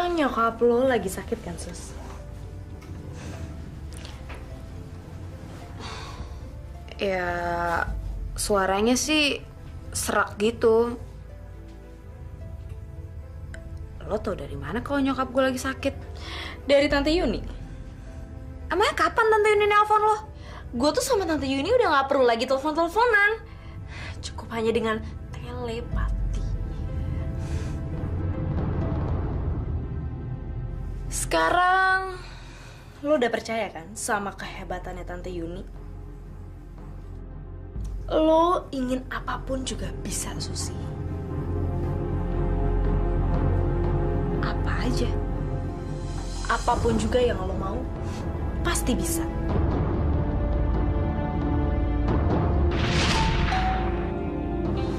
Sekarang nyokap lo lagi sakit kan, Sus? Ya, suaranya sih serak gitu. Lo tau dari mana kalau nyokap gue lagi sakit? Dari Tante Yuni. Emangnya kapan Tante Yuni nelfon lo? Gue tuh sama Tante Yuni udah gak perlu lagi telepon-teleponan. Cukup hanya dengan telepati. Sekarang lo udah percaya kan sama kehebatannya Tante Yuni? Lo ingin apapun juga bisa, Susi. Apa aja? Apapun juga yang lo mau, pasti bisa.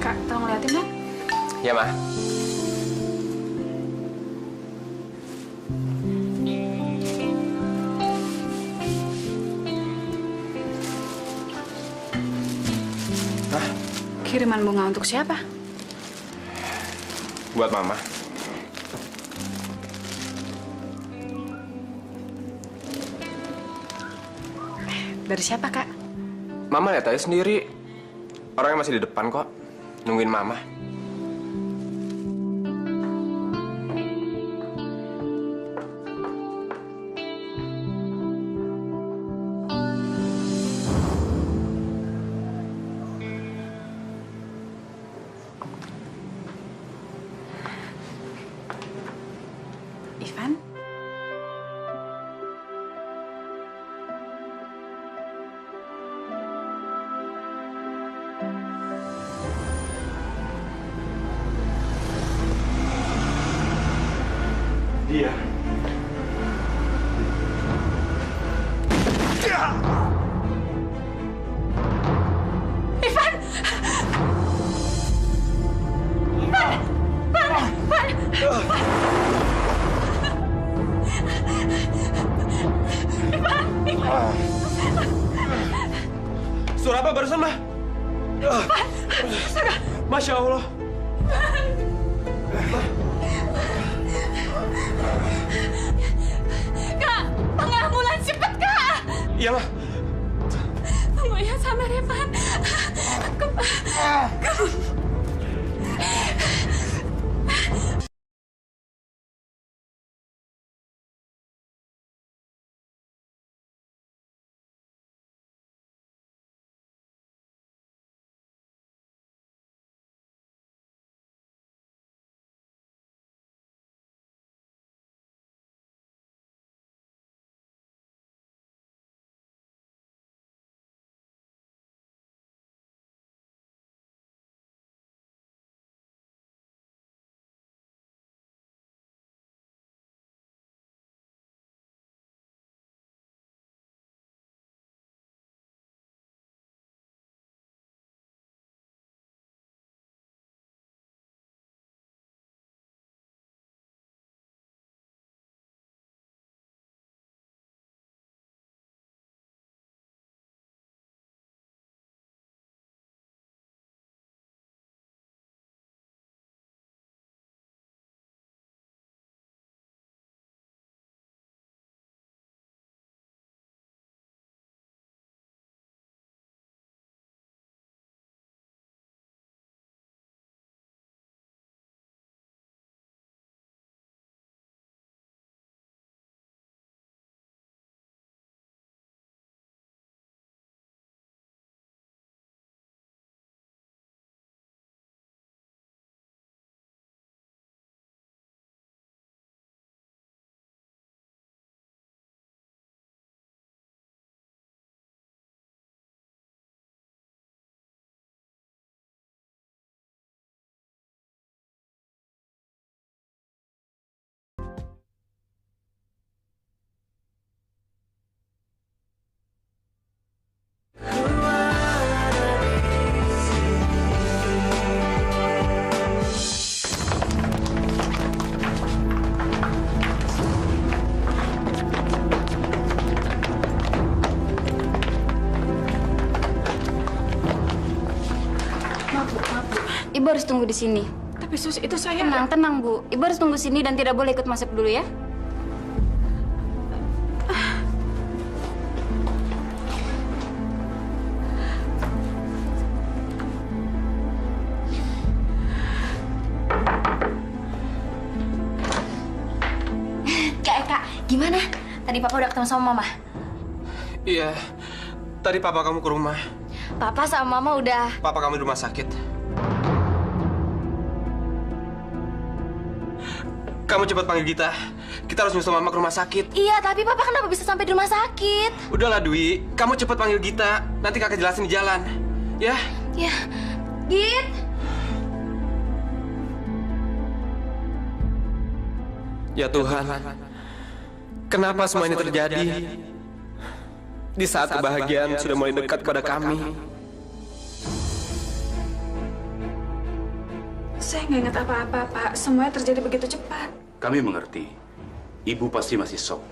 Kak, tolong liatin dong. Ya, Ma. Hah? Kiriman bunga untuk siapa? Buat Mama. Dari siapa, Kak? Mama lihat aja sendiri. Orangnya masih di depan kok. Nungguin Mama. Ivan? Dia. Suara apa barusan, Ma? Masya Allah. Kak, panggil ambulans cepet, Kak! Iya, Ma. Tunggu ya, sabar ya, Pan. Ibu harus tunggu di sini. Tapi Tapi Sus, itu saya... Tenang, Bu. Ibu harus tunggu sini dan tidak boleh ikut masuk dulu ya. Kak, gimana? Tadi Papa udah ketemu sama Mama? Iya, tadi papa kamu ke rumah. Papa sama Mama udah... Papa kamu di rumah sakit. Kamu cepat panggil Gita. Kita harus nyusul mama ke rumah sakit. Iya, tapi Papa kenapa bisa sampai di rumah sakit? Udahlah, Dwi. Kamu cepat panggil Gita. Nanti kakak jelasin di jalan. Ya? Ya, Git. Ya Tuhan, kenapa semua ini terjadi? Di saat kebahagiaan sudah mulai dekat pada kami. Saya nggak ingat apa-apa, Pak. Semuanya terjadi begitu cepat. Kami mengerti. Ibu pasti masih shock.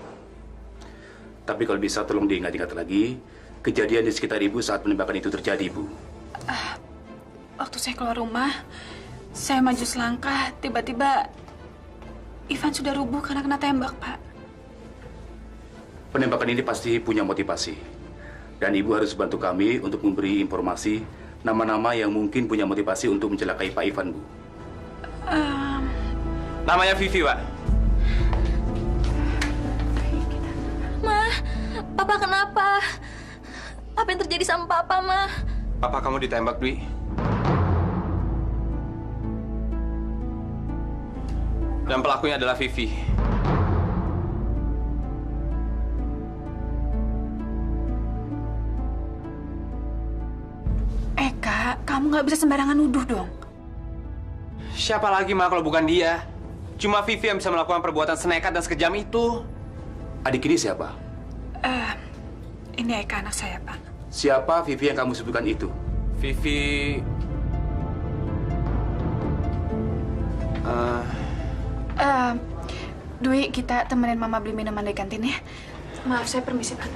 Tapi kalau bisa tolong diingat-ingat lagi kejadian di sekitar ibu saat penembakan itu terjadi, Bu. Waktu saya keluar rumah, saya maju selangkah, tiba-tiba Ivan sudah rubuh karena kena tembak, Pak. Penembakan ini pasti punya motivasi. Dan ibu harus bantu kami untuk memberi informasi nama-nama yang mungkin punya motivasi untuk mencelakai Pak Ivan, Bu. Namanya Vivi, Pak. Ma, Papa kenapa? Apa yang terjadi sama Papa, Ma? Papa kamu ditembak, Dwi. Dan pelakunya adalah Vivi. Kak, kamu nggak bisa sembarangan nuduh dong. Siapa lagi, Ma, kalau bukan dia? Cuma Vivi yang bisa melakukan perbuatan senekat dan sekejam itu. Adik ini siapa? Ini Eka, anak saya, Pak. Siapa Vivi yang kamu sebutkan itu? Vivi... Dwi, kita temenin Mama beli minuman di kantin ya. Maaf, saya permisi, Pak.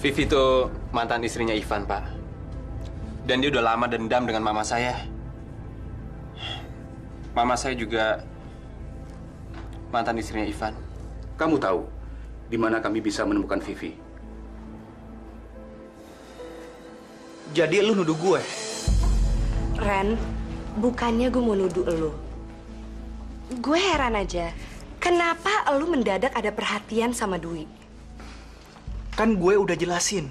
Vivi itu mantan istrinya Ivan, Pak. Dan dia udah lama dendam dengan mama saya. Mama saya juga mantan istrinya Ivan. Kamu tahu di mana kami bisa menemukan Vivi? Jadi lu nuduh gue? Ren, bukannya gue mau nuduh lu. Gue heran aja, kenapa lu mendadak ada perhatian sama Dwi? Kan gue udah jelasin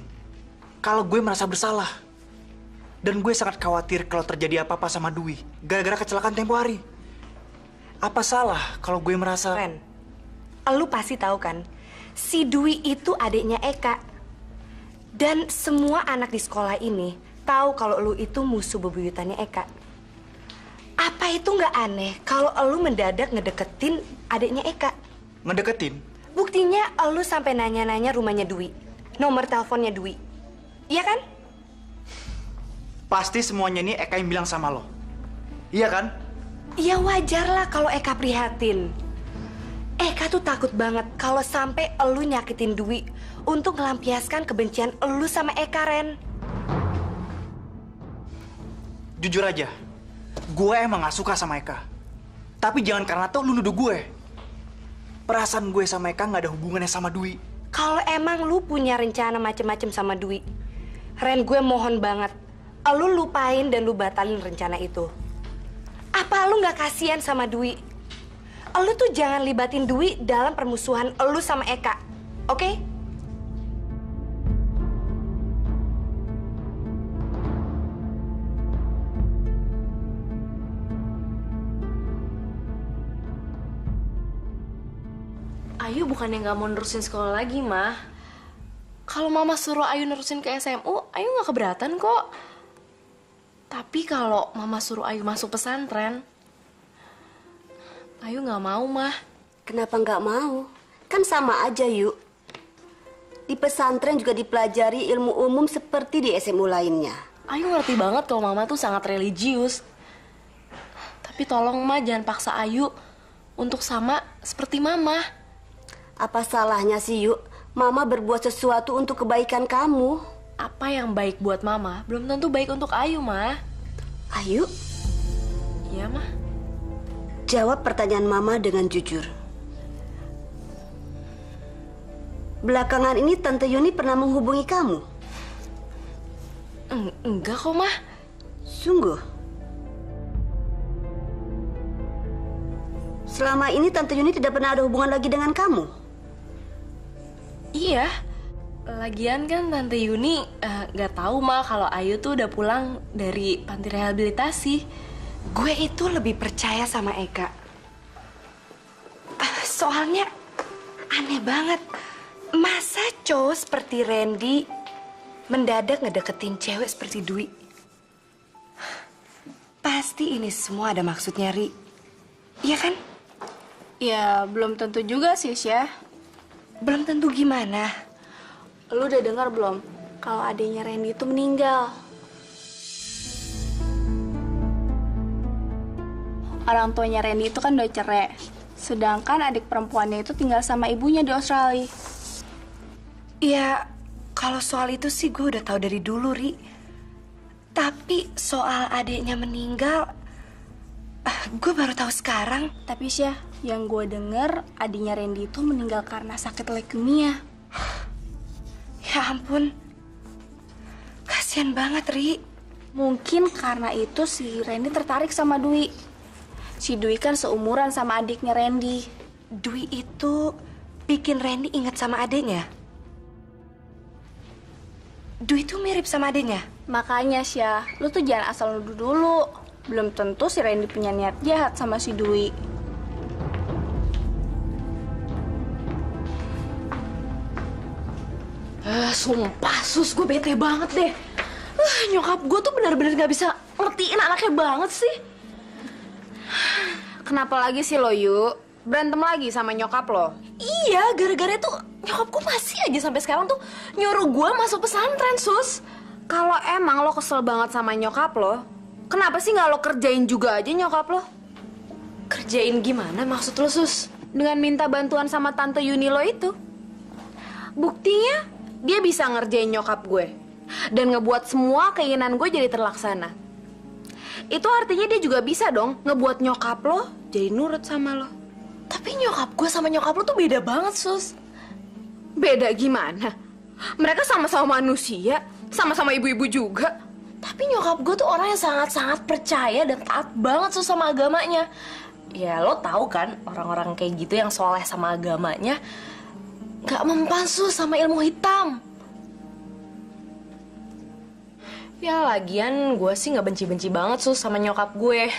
kalau gue merasa bersalah. Dan gue sangat khawatir kalau terjadi apa-apa sama Dwi gara-gara kecelakaan tempo hari. Apa salah kalau gue merasa... Ren, lu pasti tahu kan, si Dwi itu adiknya Eka. Dan semua anak di sekolah ini tahu kalau lu itu musuh bebuyutannya Eka. Apa itu nggak aneh kalau lu mendadak ngedeketin adiknya Eka? Ngedeketin? Buktinya lu sampai nanya-nanya rumahnya Dwi, nomor teleponnya Dwi. Iya kan? Pasti semuanya ini Eka yang bilang sama lo. Iya kan? Ya wajar lah kalau Eka prihatin. Eka tuh takut banget kalau sampai elu nyakitin Dwi untuk melampiaskan kebencian elu sama Eka, Ren. Jujur aja, gue emang gak suka sama Eka. Tapi jangan karena tuh lu nuduh gue. Perasaan gue sama Eka gak ada hubungannya sama Dwi. Kalau emang lu punya rencana macem-macem sama Dwi, Ren, gue mohon banget, elu lupain dan lu batalin rencana itu. Apa lu gak kasihan sama Dwi? Elu tuh jangan libatin Dwi dalam permusuhan elu sama Eka, oke? Ayu bukannya nggak mau nerusin sekolah lagi, Mah. Kalau Mama suruh Ayu nerusin ke SMU, Ayu nggak keberatan kok. Tapi kalau Mama suruh Ayu masuk pesantren, Ayu nggak mau, Mah. Kenapa nggak mau? Kan sama aja, yuk. Di pesantren juga dipelajari ilmu umum seperti di SMU lainnya. Ayu ngerti banget kalau Mama tuh sangat religius. Tapi tolong, Mah, jangan paksa Ayu untuk sama seperti Mama. Apa salahnya sih, Yuk? Mama berbuat sesuatu untuk kebaikan kamu. Apa yang baik buat Mama belum tentu baik untuk Ayu, Ma. Ayu, Iya, Ma. jawab pertanyaan Mama dengan jujur. Belakangan ini Tante Yuni pernah menghubungi kamu? Enggak kok, Ma. Sungguh? Selama ini Tante Yuni tidak pernah ada hubungan lagi dengan kamu? Iya. Lagian kan Tante Yuni nggak tahu, Ma, kalau Ayu tuh udah pulang dari panti rehabilitasi. Gue itu lebih percaya sama Eka. Soalnya aneh banget. Masa cowok seperti Randy mendadak ngedeketin cewek seperti Dwi? Pasti ini semua ada maksudnya, Ri. Iya kan? Ya, belum tentu juga sih, Syah. Belum tentu gimana. Lu udah dengar belum kalau adiknya Randy itu meninggal? Orang tuanya Randy itu kan udah cerai. Sedangkan adik perempuannya itu tinggal sama ibunya di Australia. Ya, kalau soal itu sih gue udah tahu dari dulu, Ri. Tapi soal adiknya meninggal, gue baru tahu sekarang. Tapi Syah, yang gue denger adiknya Randy itu meninggal karena sakit leukemia. Ya ampun. Kasian banget, Ri. Mungkin karena itu si Randy tertarik sama Dwi. Si Dwi kan seumuran sama adiknya Randy. Dwi itu bikin Randy ingat sama adiknya. Dwi itu mirip sama adiknya. Makanya Syah, lu tuh jangan asal nuduh dulu. Belum tentu si Randy punya niat jahat sama si Dwi. Sumpah, Sus, gue bete banget deh. Nyokap gue tuh benar-benar gak bisa ngertiin anaknya banget sih. Kenapa lagi sih lo, Yu? Berantem lagi sama nyokap lo? Iya, gara-gara itu nyokap gue masih aja sampai sekarang tuh nyuruh gue masuk pesantren, Sus. Kalau emang lo kesel banget sama nyokap lo, kenapa sih nggak lo kerjain juga aja nyokap lo? Kerjain gimana maksud lo, Sus? Dengan minta bantuan sama Tante Yuni lo itu. Buktinya, dia bisa ngerjain nyokap gue. Dan ngebuat semua keinginan gue jadi terlaksana. Itu artinya dia juga bisa dong ngebuat nyokap lo jadi nurut sama lo. Tapi nyokap gue sama nyokap lo tuh beda banget, Sus. Beda gimana? Mereka sama-sama manusia, sama-sama ibu-ibu juga. Tapi nyokap gue tuh orang yang sangat-sangat percaya dan taat banget, Sus, sama agamanya. Ya lo tahu kan, orang-orang kayak gitu yang soleh sama agamanya gak mempan, Sus, sama ilmu hitam. Ya lagian gue sih gak benci-benci banget, Sus, sama nyokap gue.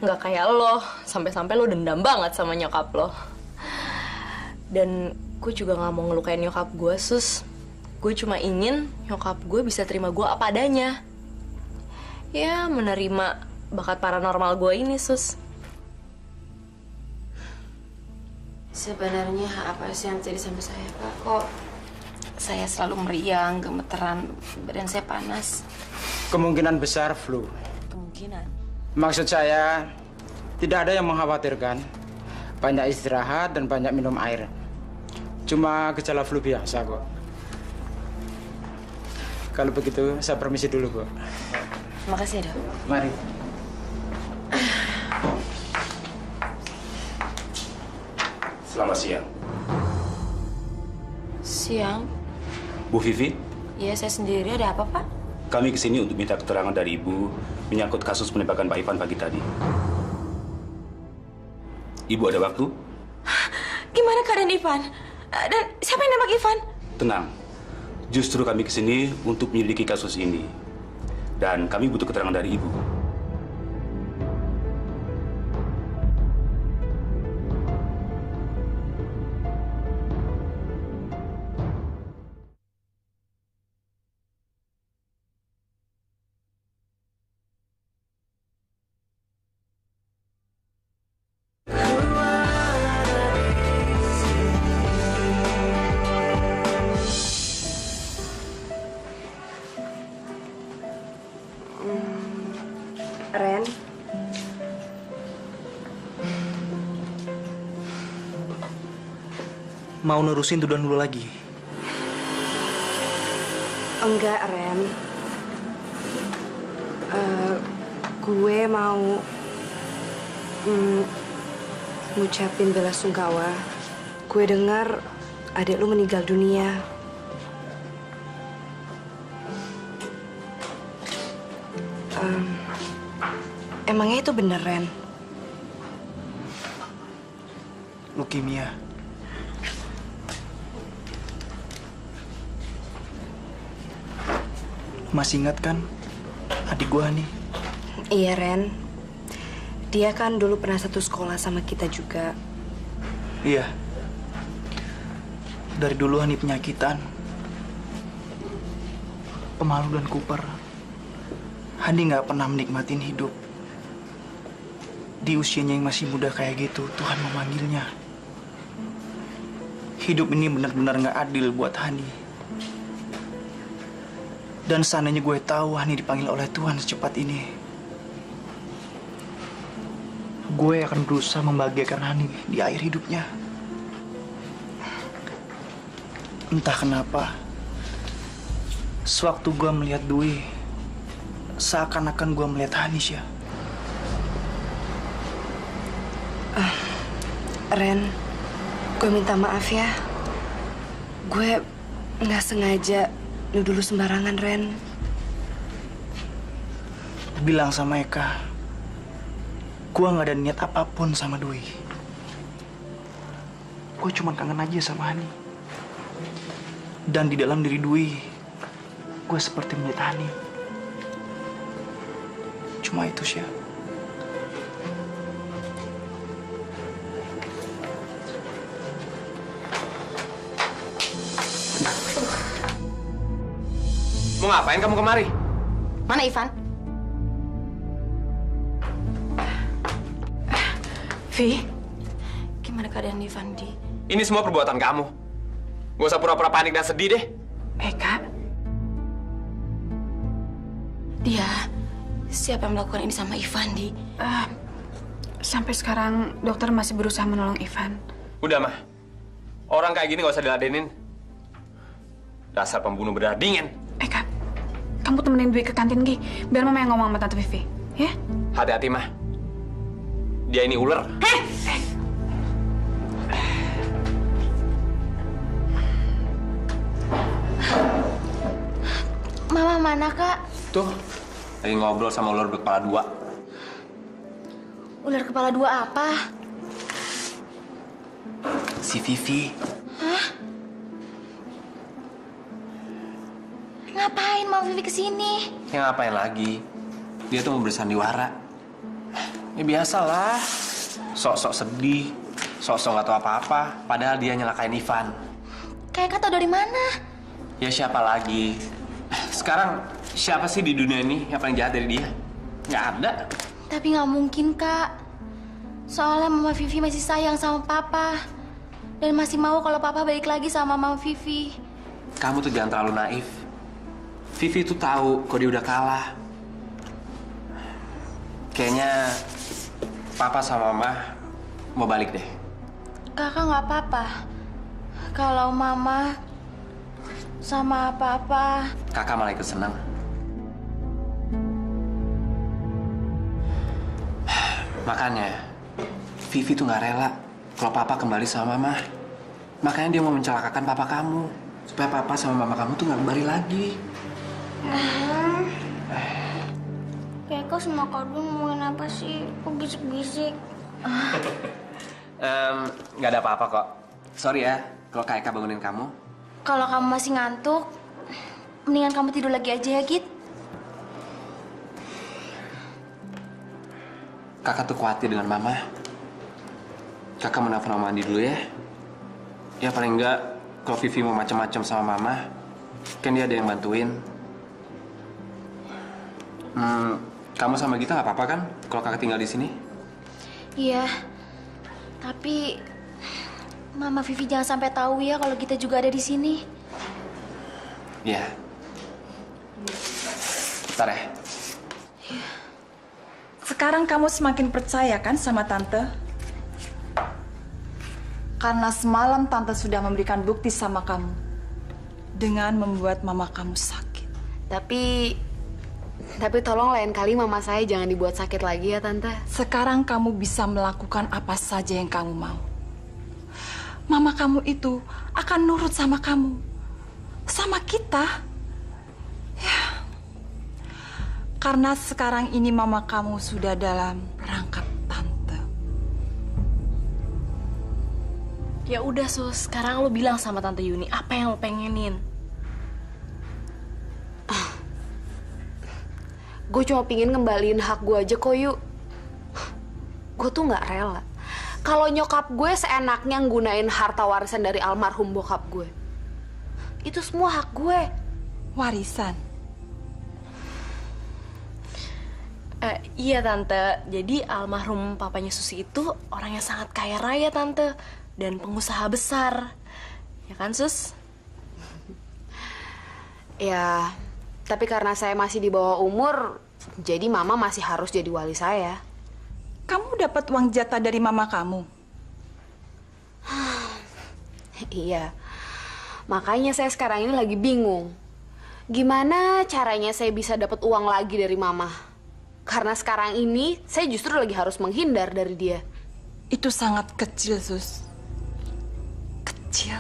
Gak kayak lo, sampai-sampai lo dendam banget sama nyokap lo. Dan gue juga gak mau ngelukain nyokap gue, Sus. Gue cuma ingin nyokap gue bisa terima gue apa adanya. Ya, menerima bakat paranormal gue ini, Sus. Sebenarnya apa sih yang terjadi sama saya, Pak? Kok saya selalu meriang, gemeteran, badan saya panas? Kemungkinan besar flu. Kemungkinan. Maksud saya, tidak ada yang mengkhawatirkan. Banyak istirahat dan banyak minum air. Cuma gejala flu biasa kok. Kalau begitu, saya permisi dulu, Bu. Makasih, Dok. Mari. Selamat siang. Siang. Bu Vivi, Iya, saya sendiri. Ada apa, Pak? kami kesini untuk minta keterangan dari Ibu menyangkut kasus penembakan Pak Ivan pagi tadi. Ibu ada waktu? Gimana keadaan Ivan? Dan siapa yang nembak Ivan? Tenang. Justru kami kesini untuk menyelidiki kasus ini. Dan kami butuh keterangan dari Ibu. Ren, mau nerusin tuduhan dulu lagi? Enggak, Ren. Gue mau ngucapin bela sungkawa. Gue dengar adik lu meninggal dunia. Emangnya itu bener, Ren? Leukemia. Masih ingat kan adik gua nih? Iya, Ren. Dia kan dulu pernah satu sekolah sama kita juga. Iya. Dari dulu Hani penyakitan. Pemalu dan kuper. Hani nggak pernah menikmatin hidup. Di usianya yang masih muda kayak gitu, Tuhan memanggilnya. Hidup ini benar-benar nggak adil buat Hani. Dan seandainya gue tahu Hani dipanggil oleh Tuhan secepat ini, gue akan berusaha membahagiakan Hani di akhir hidupnya. Entah kenapa, sewaktu gue melihat Dwi, seakan-akan gue melihat Hanis ya. Ren, gue minta maaf ya. Gue nggak sengaja nuduh lu sembarangan, Ren. Bilang sama Eka, gue nggak ada niat apapun sama Dwi. Gue cuma kangen aja sama Hani. Dan di dalam diri Dwi, gue seperti melihat Hani. Cuma itu sih. Mau ngapain kamu kemari? Mana Ivan? Vi, Gimana keadaan Ivan, Di? Ini semua perbuatan kamu. Gak usah pura-pura panik dan sedih deh. Eka, Dia, siapa yang melakukan ini sama Ivan, Di? sampai sekarang dokter masih berusaha menolong Ivan. Udah, Mah. Orang kayak gini gak usah diladenin. Dasar pembunuh berdarah dingin. Eka, kamu temenin Dwi ke kantin, Gi. Biar mama yang ngomong sama Tante Vivi, ya? Hati-hati, Mah. Dia ini ular. Mama mana, Kak? Tuh, lagi ngobrol sama ular berkepala dua. Ular kepala dua apa? Si Vivi. Ngapain Mama Vivi kesini? Ya ngapain lagi? Dia tuh mau bersandiwara. Ya biasalah. Sok-sok sedih. Sok-sok gak tahu apa-apa. Padahal dia nyelakain Ivan. Kayak Kak tau dari mana? Ya siapa lagi? Sekarang siapa sih di dunia ini yang paling jahat dari dia? Nggak ada. Tapi nggak mungkin, Kak. Soalnya Mama Vivi masih sayang sama Papa. Dan masih mau kalau Papa balik lagi sama Mama Vivi. Kamu tuh jangan terlalu naif. Vivi tuh tahu kok dia udah kalah. Kayaknya Papa sama Mama mau balik deh. Kakak nggak apa-apa. Kalau Mama sama Papa... Kakak malah ikut senang. Makanya Vivi tuh nggak rela kalau Papa kembali sama Mama. Makanya dia mau mencelakakan Papa kamu supaya Papa sama Mama kamu tuh nggak kembali lagi. Kayak kau sama Kardun ngomongin apa sih? Kok bisik-bisik? Nggak ada apa-apa kok. Sorry ya kalau Kak Eka bangunin kamu. Kalau kamu masih ngantuk, mendingan kamu tidur lagi aja ya, Git. Kakak tuh khawatir dengan Mama. Kakak mau nelfon Mama Andi dulu ya. Ya paling enggak kalau Vivi mau macam-macam sama Mama, kan dia ada yang bantuin. Kamu sama Gita nggak apa-apa kan kalau kakak tinggal di sini? Iya. Tapi Mama Vivi jangan sampai tahu ya kalau kita juga ada di sini. Iya. Bentar ya. Sekarang kamu semakin percaya kan sama Tante? Karena semalam Tante sudah memberikan bukti sama kamu dengan membuat mama kamu sakit. Tapi tolong lain kali mama saya jangan dibuat sakit lagi ya, Tante. Sekarang kamu bisa melakukan apa saja yang kamu mau. Mama kamu itu akan nurut sama kamu. Sama kita. Ya. Karena sekarang ini mama kamu sudah dalam perangkap Tante. Ya udah, Sus. Sekarang lo bilang sama Tante Yuni apa yang lo pengenin. Gue cuma pingin ngembaliin hak gue aja kok, Yu. Gue tuh nggak rela kalau nyokap gue seenaknya nggunain harta warisan dari almarhum bokap gue. Itu semua hak gue. Warisan? Iya, Tante. Jadi almarhum papanya Susi itu orang yang sangat kaya raya, Tante. Dan pengusaha besar. Ya kan, Sus? Ya, tapi karena saya masih di bawah umur, jadi mama masih harus jadi wali saya. Kamu dapat uang jatah dari mama kamu? Iya. Makanya saya sekarang ini lagi bingung. Gimana caranya saya bisa dapat uang lagi dari mama? Karena sekarang ini saya justru lagi harus menghindar dari dia. Itu sangat kecil, Sus. Kecil.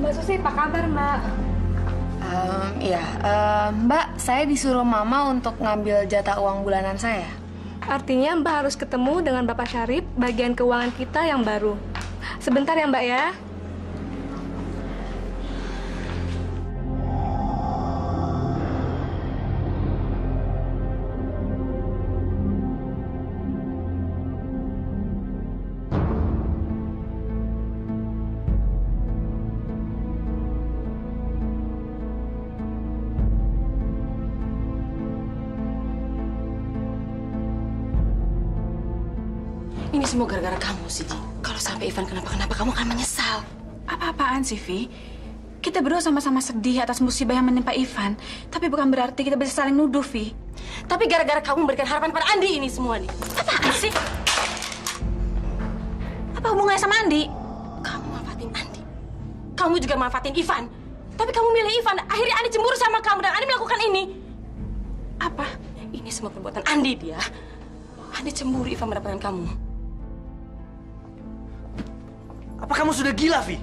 Mbak Susi, apa kabar, Mbak? Mbak, saya disuruh Mama untuk ngambil jatah uang bulanan saya. Artinya Mbak harus ketemu dengan Bapak Syarif, bagian keuangan kita yang baru. Sebentar ya, Mbak ya. Ini semua gara-gara kamu sih, Ji. Kalau sampai Ivan kenapa-kenapa, kamu akan menyesal. Apa-apaan sih, Vi? Kita berdua sama-sama sedih atas musibah yang menimpa Ivan. Tapi bukan berarti kita bisa saling nuduh, Vi. Tapi gara-gara kamu memberikan harapan pada Andi ini semua nih. Apaan sih? Apa hubungannya sama Andi? Kamu manfaatin Andi. Kamu juga manfaatin Ivan. Tapi kamu milih Ivan. Akhirnya Andi cemburu sama kamu dan Andi melakukan ini. Apa? Ini semua perbuatan Andi, dia. Andi cemburu Ivan mendapatkan kamu. Apa kamu sudah gila, Vi?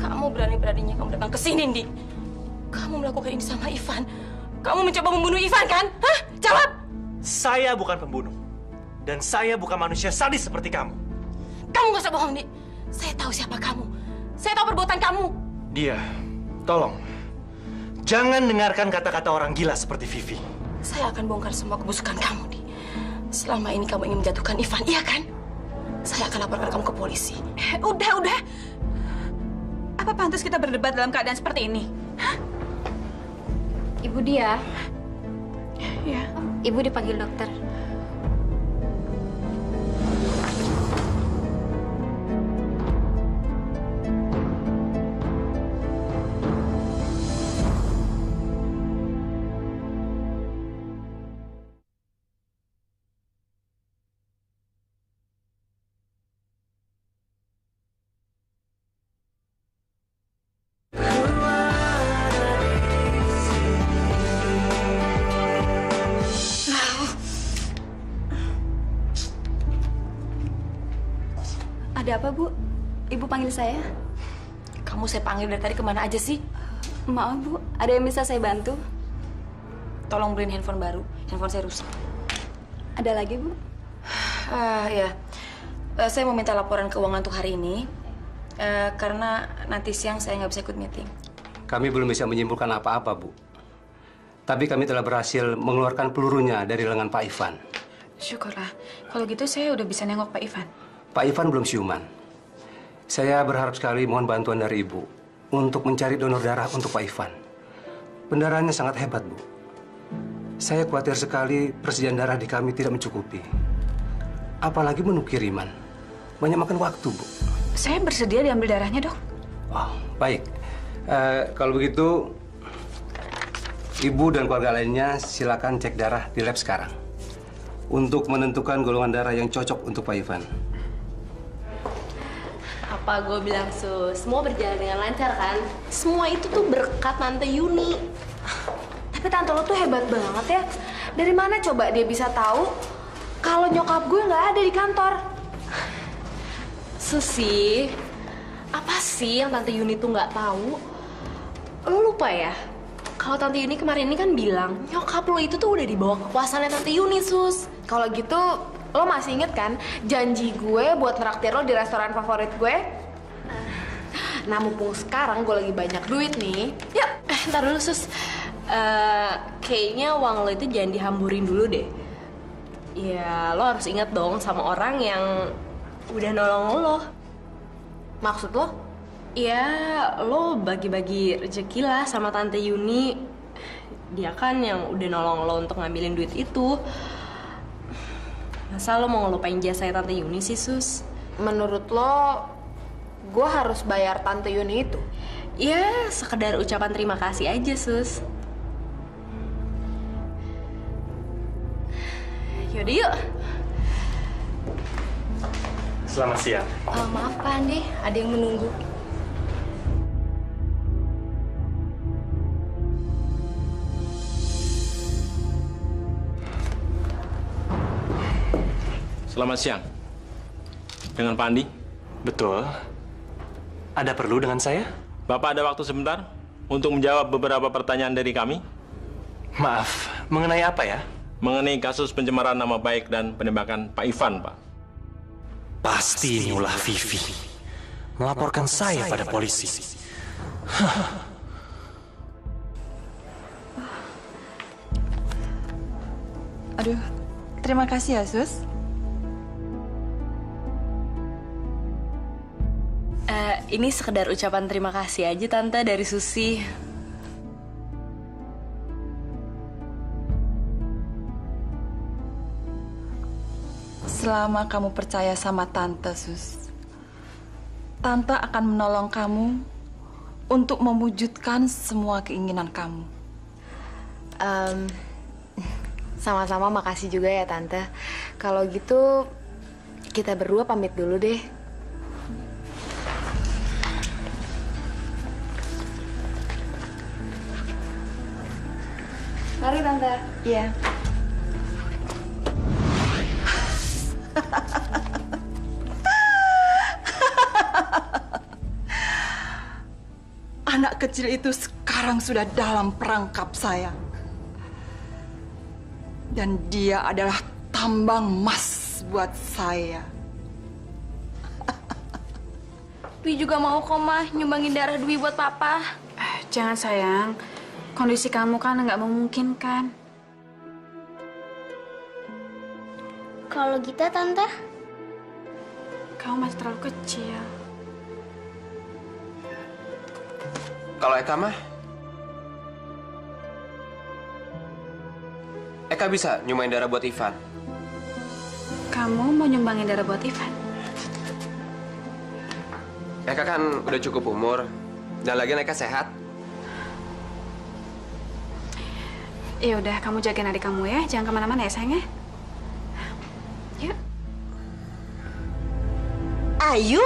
Kamu berani-beraninya kamu datang ke sini, Ndi. Kamu melakukan ini sama Ivan. Kamu mencoba membunuh Ivan, kan? Hah? Jawab! Saya bukan pembunuh. Dan saya bukan manusia sadis seperti kamu. Kamu gak usah bohong, Ndi. Saya tahu siapa kamu. Saya tahu perbuatan kamu. Dia, tolong. Jangan dengarkan kata-kata orang gila seperti Vivi. Saya akan bongkar semua kebusukan kamu, Ndi. Selama ini kamu ingin menjatuhkan Ivan, iya kan? Saya akan laporkan kamu ke polisi. Udah. Apa pantas kita berdebat dalam keadaan seperti ini? Hah? Ibu dia. Ya. Ibu dipanggil dokter. Ada apa, Bu? Ibu panggil saya? Kamu saya panggil dari tadi kemana aja sih? Maaf, Bu. Ada yang bisa saya bantu? Tolong beliin handphone baru. Handphone saya rusak. Ada lagi, Bu? Ya. Saya mau minta laporan keuangan untuk hari ini. Karena nanti siang saya nggak bisa ikut meeting. Kami belum bisa menyimpulkan apa-apa, Bu. Tapi kami telah berhasil mengeluarkan pelurunya dari lengan Pak Ivan. Syukurlah. Kalau gitu saya udah bisa nengok Pak Ivan. Pak Ivan belum siuman. Saya berharap sekali mohon bantuan dari Ibu untuk mencari donor darah untuk Pak Ivan. Pendarahannya sangat hebat, Bu. Saya khawatir sekali persediaan darah di kami tidak mencukupi. Apalagi menu kiriman. Banyak makan waktu, Bu. Saya bersedia diambil darahnya, Dok. Oh, baik. Kalau begitu, Ibu dan keluarga lainnya silakan cek darah di lab sekarang untuk menentukan golongan darah yang cocok untuk Pak Ivan. Apa gue bilang, Sus? Semua berjalan dengan lancar kan? Semua itu tuh berkat Tante Yuni. Tapi tante lo tuh hebat banget ya. Dari mana coba dia bisa tahu kalau nyokap gue nggak ada di kantor? Susi, apa sih yang Tante Yuni tuh nggak tahu? Lo lupa ya? Kalau Tante Yuni kemarin ini kan bilang nyokap lo itu tuh udah di bawah kekuasaannya Tante Yuni, Sus. Kalau gitu, lo masih inget kan janji gue buat nraktir lo di restoran favorit gue? Nah, mumpung sekarang gue lagi banyak duit nih. Yuk, Ntar dulu, Sus. Kayaknya uang lo itu jangan dihamburin dulu deh. Ya, lo harus ingat dong sama orang yang udah nolong lo. Maksud lo? Ya, lo bagi-bagi rezeki lah sama Tante Yuni. Dia kan yang udah nolong lo untuk ngambilin duit itu. Masa lo mau ngelupain jasanya Tante Yuni sih, Sus? Menurut lo, gue harus bayar Tante Yuni itu? Ya, sekedar ucapan terima kasih aja, Sus. Yaudah, yuk. Selamat siang. Maaf Pak Andi, ada yang menunggu. Selamat siang. Dengan Pak Andi? Betul. Ada perlu dengan saya? Bapak ada waktu sebentar untuk menjawab beberapa pertanyaan dari kami? Maaf, mengenai apa ya? Mengenai kasus pencemaran nama baik dan penembakan Pak Ivan, Pak. Pasti ini ulah Vivi. Melaporkan saya pada polisi. Aduh, terima kasih ya, Sus. Ini sekedar ucapan terima kasih aja, Tante, dari Susi. Selama kamu percaya sama Tante, Sus, Tante akan menolong kamu untuk mewujudkan semua keinginan kamu. Sama-sama, makasih juga ya Tante. Kalau gitu, kita berdua pamit dulu deh. Mari Tante. Iya. Anak kecil itu sekarang sudah dalam perangkap saya. Dan dia adalah tambang emas buat saya. Dwi juga mau kok, Mah, nyumbangin darah Dwi buat Papa. Jangan sayang, kondisi kamu kan nggak memungkinkan. Kalau kita, Tante? Kamu masih terlalu kecil. Kalau Eka mah, Eka bisa nyumain darah buat Ivan. Kamu mau nyumbangin darah buat Ivan? Eka kan udah cukup umur, dan lagian Eka sehat. Ya udah, kamu jagain adik kamu ya, jangan kemana-mana ya sayang ya. Yuk. Ayu.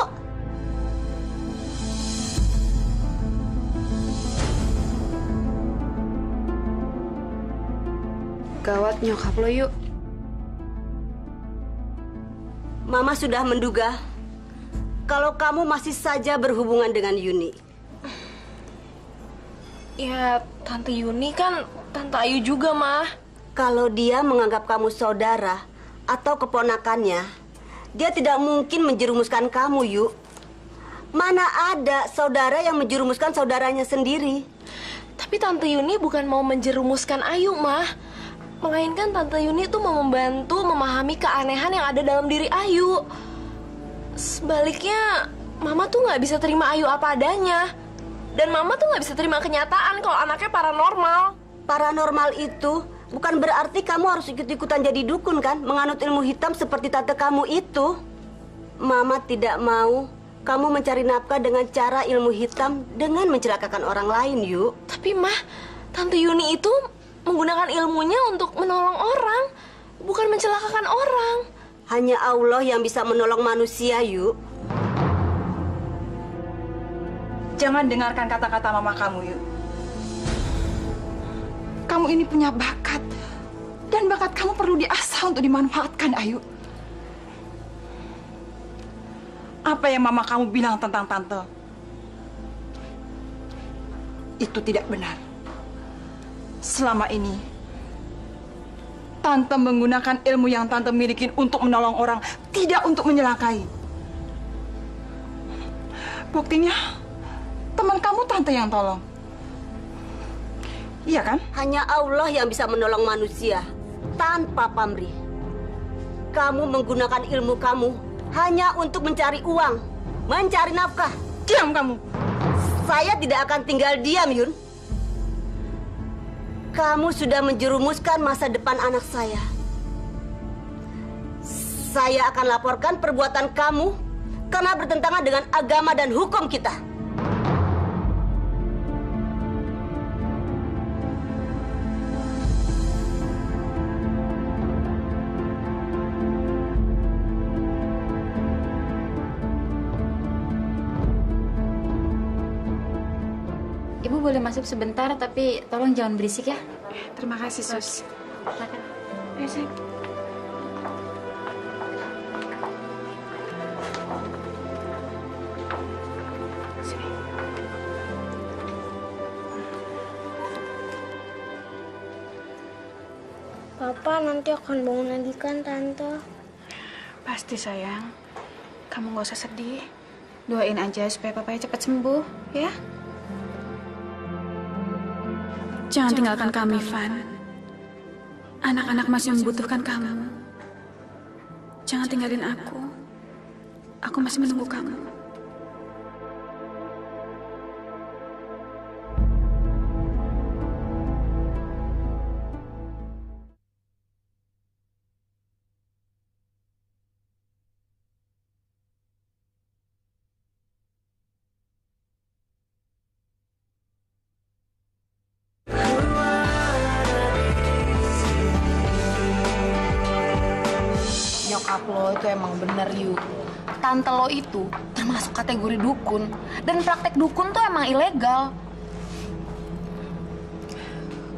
Gawat nyokap lo, yuk. Mama sudah menduga kalau kamu masih saja berhubungan dengan Yuni. Ya, Tante Yuni kan Tante Ayu juga, Mah. Kalau dia menganggap kamu saudara atau keponakannya, dia tidak mungkin menjerumuskan kamu, Yu. Mana ada saudara yang menjerumuskan saudaranya sendiri? Tapi Tante Yuni bukan mau menjerumuskan Ayu, Mah. Melainkan Tante Yuni tuh mau membantu memahami keanehan yang ada dalam diri Ayu. Sebaliknya, Mama tuh nggak bisa terima Ayu apa adanya. Dan Mama tuh nggak bisa terima kenyataan kalau anaknya paranormal. Paranormal itu bukan berarti kamu harus ikut-ikutan jadi dukun kan? Menganut ilmu hitam seperti tante kamu itu. Mama tidak mau kamu mencari nafkah dengan cara ilmu hitam dengan mencelakakan orang lain, Yu. Tapi Mah, Tante Yuni itu menggunakan ilmunya untuk menolong orang, bukan mencelakakan orang. Hanya Allah yang bisa menolong manusia, Yu. Jangan dengarkan kata-kata mama kamu, Yu. Kamu ini punya bakat. Dan bakat kamu perlu diasah untuk dimanfaatkan, Ayu. Apa yang mama kamu bilang tentang tante? Itu tidak benar. Selama ini, tante menggunakan ilmu yang tante miliki untuk menolong orang, tidak untuk menyelakai. Buktinya, teman kamu tante yang tolong. Iya kan? Hanya Allah yang bisa menolong manusia tanpa pamrih. Kamu menggunakan ilmu kamu hanya untuk mencari uang, mencari nafkah. Diam kamu! Saya tidak akan tinggal diam, Yun. Kamu sudah menjerumuskan masa depan anak saya. Saya akan laporkan perbuatan kamu karena bertentangan dengan agama dan hukum kita. Ibu boleh masuk sebentar, tapi tolong jangan berisik ya. Terima kasih, Sus. Silakan. Ayo, sayang. Papa nanti akan bangun lagi kan, Tante? Pasti, sayang. Kamu gak usah sedih. Doain aja supaya papanya cepat sembuh, ya? Jangan tinggalkan kami, Van. Anak-anak masih membutuhkan kamu. Jangan tinggalin aku. Aku masih menunggu kamu. Nyokap lo itu emang bener, Yu. Tante lo itu termasuk kategori dukun. Dan praktek dukun tuh emang ilegal.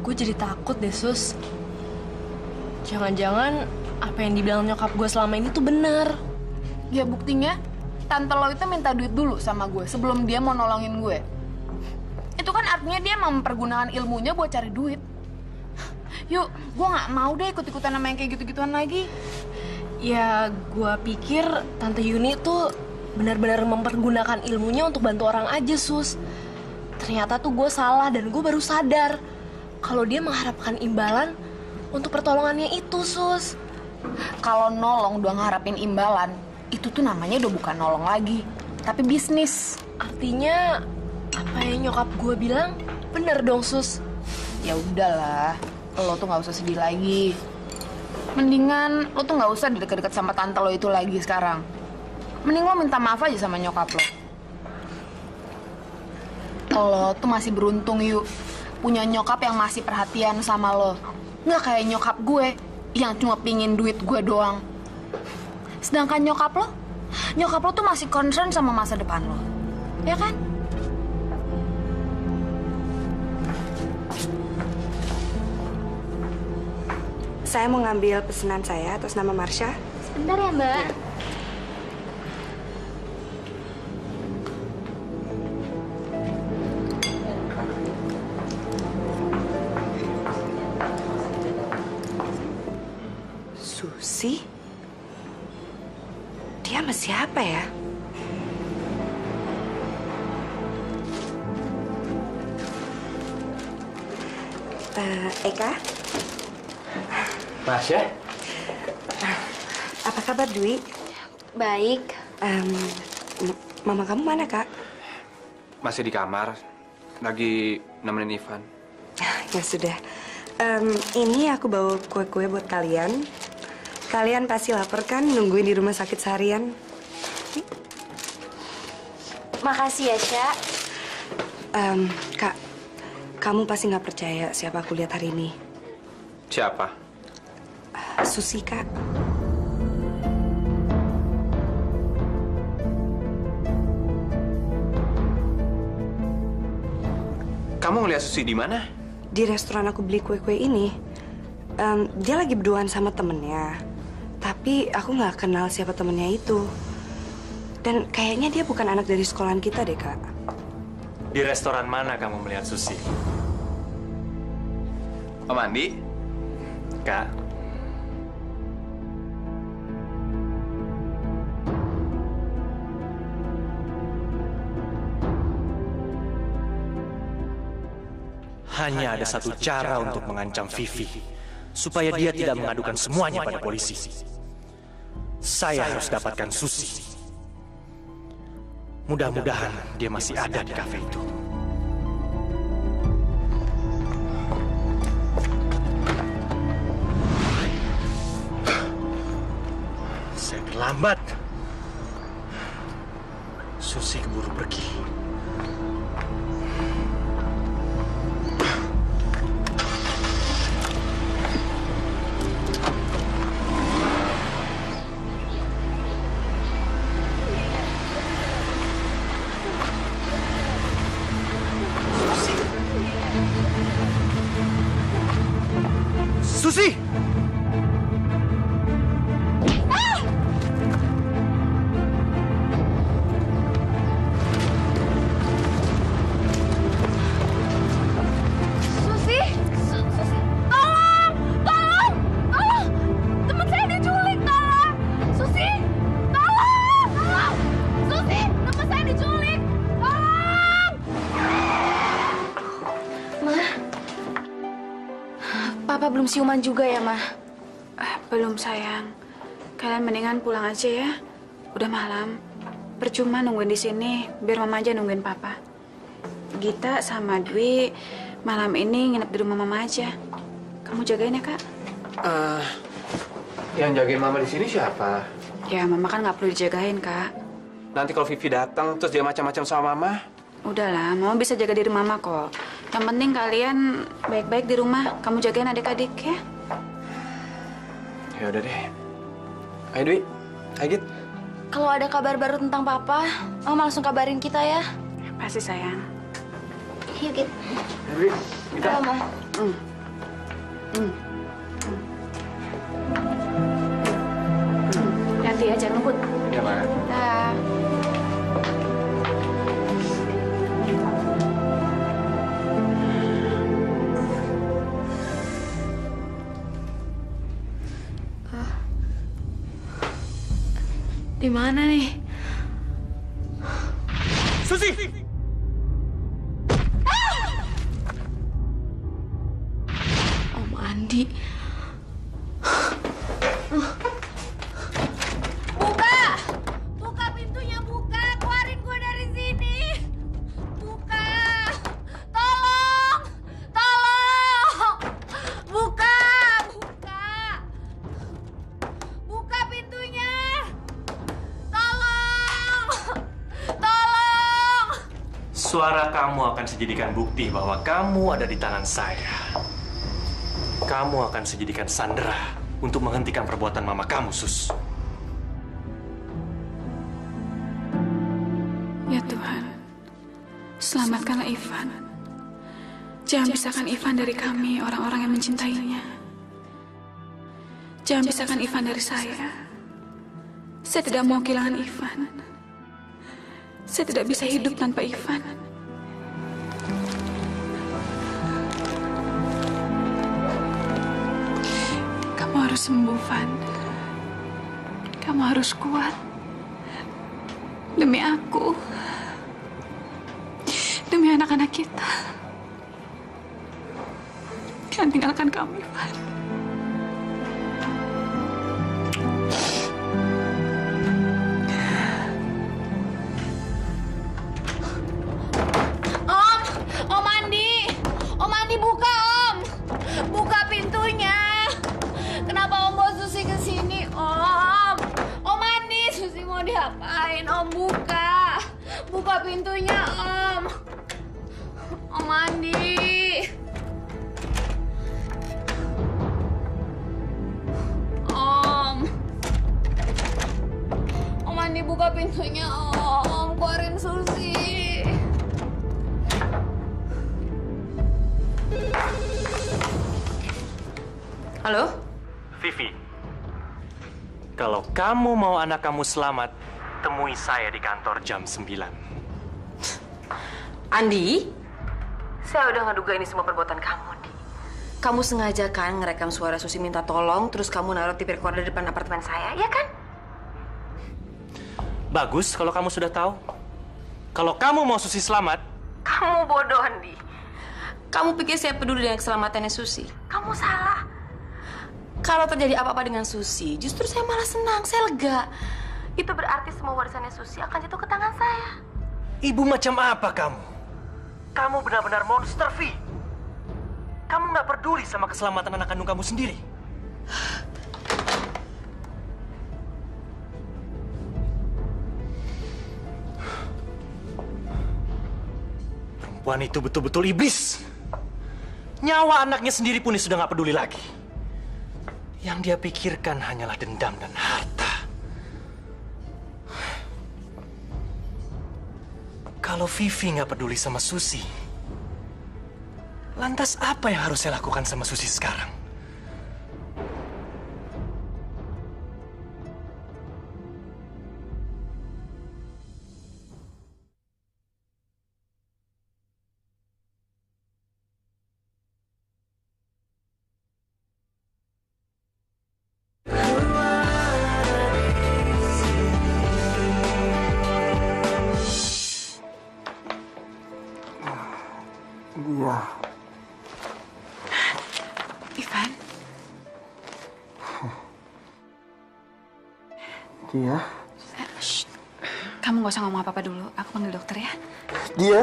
Gue jadi takut deh, Sus. Jangan-jangan apa yang dibilang nyokap gue selama ini tuh benar. Ya buktinya, tante lo itu minta duit dulu sama gue sebelum dia mau nolongin gue. Itu kan artinya dia mempergunakan ilmunya buat cari duit. Yuk, gue nggak mau deh ikut-ikutan sama yang kayak gitu-gituan lagi. Ya, gue pikir Tante Yuni tuh benar-benar mempergunakan ilmunya untuk bantu orang aja, Sus. Ternyata tuh gue salah dan gue baru sadar kalau dia mengharapkan imbalan untuk pertolongannya itu, Sus. Kalau nolong udah ngeharapin imbalan, itu tuh namanya udah bukan nolong lagi, tapi bisnis. Artinya apa yang nyokap gue bilang bener dong, Sus. Ya udahlah, lo tuh nggak usah sedih lagi. Mendingan lo tuh nggak usah deket-deket sama tante lo itu lagi sekarang. Mending lo minta maaf aja sama nyokap lo. Lo tuh masih beruntung, Yu. Punya nyokap yang masih perhatian sama lo. Nggak kayak nyokap gue yang cuma pingin duit gue doang. Sedangkan nyokap lo tuh masih concern sama masa depan lo. Ya kan? Saya mau ngambil pesanan saya atas nama Marsha. Sebentar ya, Mbak. Susi? Dia sama siapa ya? Eka? Masya? Apa kabar, Dwi? Baik. Mama kamu mana, Kak? Masih di kamar. Lagi nemenin Ivan. Ya sudah. Ini aku bawa kue-kue buat kalian. Kalian pasti lapar kan nungguin di rumah sakit seharian? Makasih ya, Sya. Kak, Kamu pasti nggak percaya siapa aku lihat hari ini. Siapa? Susi, Kak. Kamu ngeliat Susi di mana? Di restoran aku beli kue-kue ini. Dia lagi berduaan sama temennya. Tapi aku nggak kenal siapa temennya itu. Dan kayaknya dia bukan anak dari sekolahan kita deh, Kak. Di restoran mana kamu melihat Susi? Om Andi? Kak. Hanya ada satu cara untuk mengancam Vivi, supaya dia tidak mengadukan semuanya pada polisi. Saya harus dapatkan Susi. Mudah-mudahan dia masih ada di kafe itu. Saya terlambat. Susi keburu pergi. Susi! Susi! Susi! Tolong! Tolong! Tolong! Teman saya diculik, tolong! Susi! Tolong! Tolong! Susi! Teman saya diculik! Tolong! Ma, Papa belum siuman juga ya, Ma? Belum, sayang. Kalian mendingan pulang aja ya. Udah malam. Percuma nungguin di sini, biar Mama aja nungguin Papa. Gita sama Dwi malam ini nginep di rumah Mama aja. Kamu jagain ya, Kak? Yang jagain Mama di sini siapa? Ya, Mama kan nggak perlu dijagain, Kak. Nanti kalau Vivi datang terus dia macam-macam sama Mama. Udahlah, Mama bisa jaga diri Mama kok. Yang penting kalian baik-baik di rumah. Kamu jagain adik-adik ya. Ya udah deh. Ayo Dwi, ayo Git. Kalau ada kabar baru tentang Papa, Mama langsung kabarin kita ya. Pasti, sayang. Yuk, Git. Dwi, kita. Ayo, Ma. Hati ya, jangan ngebut. Iya, Ma. Dah. Di mana nih? Susi! Om Andi. Buka! Buka pintunya, buka! Keluarin gue dari sini! Buka! Tolong! Tolong! Buka! Buka! Buka pintunya! Tolong! Tolong! Suara kamu akan saya jadikan bukti bahwa kamu ada di tangan saya. Kamu akan saya jadikan sandera untuk menghentikan perbuatan mama kamu, Sus. Ya Tuhan, selamatkanlah Ivan. Jangan pisahkan Ivan dari kami, orang-orang yang mencintainya. Jangan pisahkan Ivan dari saya. Saya tidak mau kehilangan Ivan. Saya tidak bisa hidup tanpa Ivan. Kamu harus sembuh, Van. Kamu harus kuat. Demi aku. Demi anak-anak kita. Jangan tinggalkan kami, Van. Om Andi! Om Andi, buka, Om! Buka pintunya! Kenapa Om bawa Susi ke sini, Om? Om Andi, Susi mau diapain? Om, buka! Buka pintunya, Om! Om Andi! Mandi, buka pintunya Om. Keluarin Susi. Halo? Vivi, kalau kamu mau anak kamu selamat, temui saya di kantor jam 9. Andi? Saya udah ngeduga ini semua perbuatan kamu, Andi. Kamu sengaja kan ngerekam suara Susi minta tolong, terus kamu naruh tape recorder di depan apartemen saya, ya kan? Bagus kalau kamu sudah tahu. Kalau kamu mau Susi selamat, Kamu bodoh, Andi. Kamu pikir saya peduli dengan keselamatannya Susi? Kamu salah. Kalau terjadi apa-apa dengan Susi, justru saya malah senang, saya lega. Itu berarti semua warisannya Susi akan jatuh ke tangan saya. ibu macam apa kamu? Kamu benar-benar monster, Vi. Kamu nggak peduli sama keselamatan anak kandung kamu sendiri. Perempuan itu betul-betul iblis. Nyawa anaknya sendiri pun dia sudah nggak peduli lagi. Yang dia pikirkan hanyalah dendam dan harta. Kalau Vivi nggak peduli sama Susi, lantas apa yang harus saya lakukan sama Susi sekarang? Dia. Ivan. Dia. Shh. Kamu gak usah ngomong apa-apa dulu. Aku panggil dokter ya. Dia.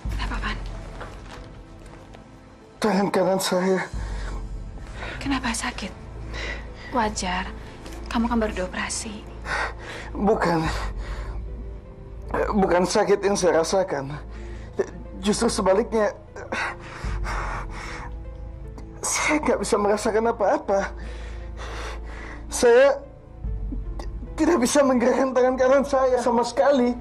Kenapa, Van? Tangan kanan saya. Kenapa sakit? Wajar. Kamu kan baru dioperasi. Bukan sakit yang saya rasakan. Justru sebaliknya, saya nggak bisa merasakan apa-apa. Saya tidak bisa menggerakkan tangan kanan saya sama sekali.